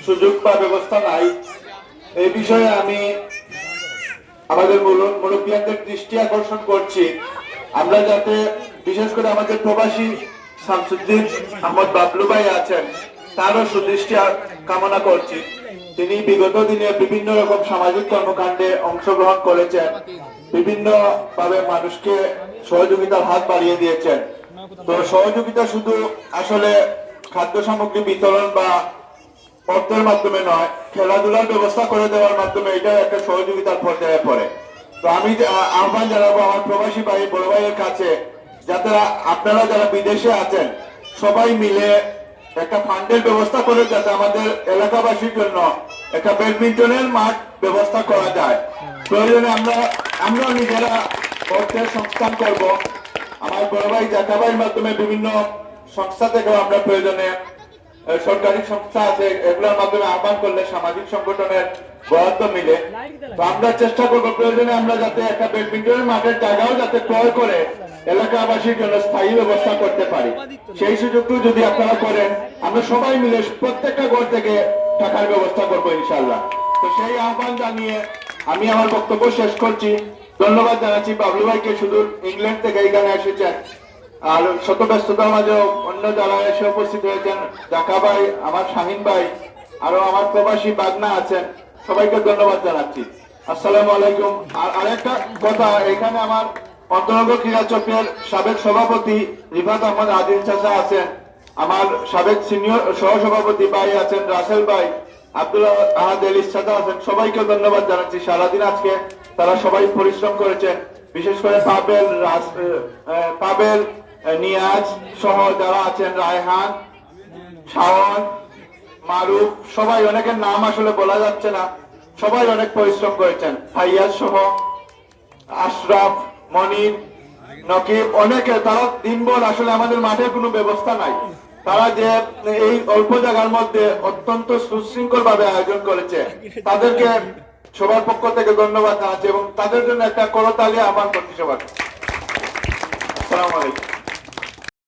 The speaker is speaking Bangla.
সুযোগ বা ব্যবস্থা নাই। এই বিষয়ে আমি আমাদের মুরব্বিয়ানদের দৃষ্টি আকর্ষণ করছি, আমরা যাতে বিশেষ করে আমাদের প্রবাসী শামসুদ্দিন আহমদ বাবলু ভাই আছেন, তারও সুদৃষ্টি কামনা করছি। তিনি বিগত দিনে বিভিন্ন রকম সামাজিক কর্মকাণ্ডে অংশগ্রহণ করেছেন, বিভিন্ন ভাবে মানুষকে সহযোগিতার হাত বাড়িয়ে দিয়েছেন। তো সহযোগিতা শুধু আসলে খাদ্য সামগ্রী বিতরণ বা অর্থের মাধ্যমে নয়, খেলাধুলার ব্যবস্থা করে দেওয়ার মাধ্যমে এটা একটা সহযোগিতার পর্যায়ে পড়ে। তো আমি আহ্বান জানাবো আমার প্রবাসী ভাই বড় ভাইয়ের কাছে, যাতে আপনারা যারা বিদেশে আছেন সবাই মিলে একটা ফান্ডের ব্যবস্থা করে, যাতে আমাদের এলাকাবাসীর জন্য একটা ব্যাডমিন্টনের মাঠ ব্যবস্থা করা যায়। প্রয়োজনে আমরা নিজেরা অর্থের সংস্থান করব। আমার বড় ভাই জাকা ভাইয়ের মাধ্যমে বিভিন্ন সংস্থা থেকেও আমরা প্রয়োজনে সরকারি সংস্থা আছে, এগুলোর মাধ্যমে আহ্বান করলে সামাজিক সংগঠনের বরাদ্দ মিলে। তো আমরা চেষ্টা করবো প্রয়োজনে আমরা যাতে একটা ব্যাডমিন্টনের মাঠের জায়গাও যাতে ক্রয় করে এলাকাবাসীর জন্য স্থায়ী ব্যবস্থা করতে পারি। সেই সুযোগটু যদি আপনারা করেন, আমরা সবাই মিলে প্রত্যেকটা ঘর থেকে টাকার ব্যবস্থা করবো ইনশাল্লাহ। তো সেই আহ্বান জানিয়ে আমি আমার বক্তব্য শেষ করছি। ধন্যবাদ জানাচ্ছি বাবলু ভাইকে, শুধু ইংল্যান্ড থেকে এখানে এসেছেন, আর শত ব্যস্ততার মাঝেও অন্য যারা এসে উপস্থিত হয়েছেন, জাকা ভাই, আমার শাহিন ভাই, আরো আমার প্রবাসী বাগনা আছেন, সবাইকে ধন্যবাদ জানাচ্ছি। আসসালামু আলাইকুম। আর আরেকটা কথা, এখানে আমার অন্তরঙ্গ ক্রীড়া চক্রের সাবেক সভাপতি রিফাত আহমদ আদিল চাচা আছেন, আমার সাবেক সিনিয়র সহসভাপতি ভাই আছেন রাসেল ভাই, আব্দুল আহাদ এলিস চাচা আছেন, সবাইকে ধন্যবাদ জানাচ্ছি। সারাদিন আজকে তারা সবাই পরিশ্রম করেছেন, বিশেষ করে পাবেল নিয়াজ সহ যারা আছেন, রায়হান, শাওন, মারুফ, সবাই, অনেকের নাম আসলে বলা যাচ্ছে না, সবাই অনেক পরিশ্রম করেছেন, ফাইয়াজ সহ আশরাফ, মনির, নকিব, অনেকে, তারা দিনভর, আসলে আমাদের মাঠে কোনো ব্যবস্থা নাই, তারা যে এই অল্প জায়গার মধ্যে অত্যন্ত সুশৃঙ্খল ভাবে আয়োজন করেছে, তাদেরকে সবার পক্ষ থেকে ধন্যবাদ জানাচ্ছি এবং তাদের জন্য একটা করতালি আহ্বান করছি সবার। আসসালামু আলাইকুম।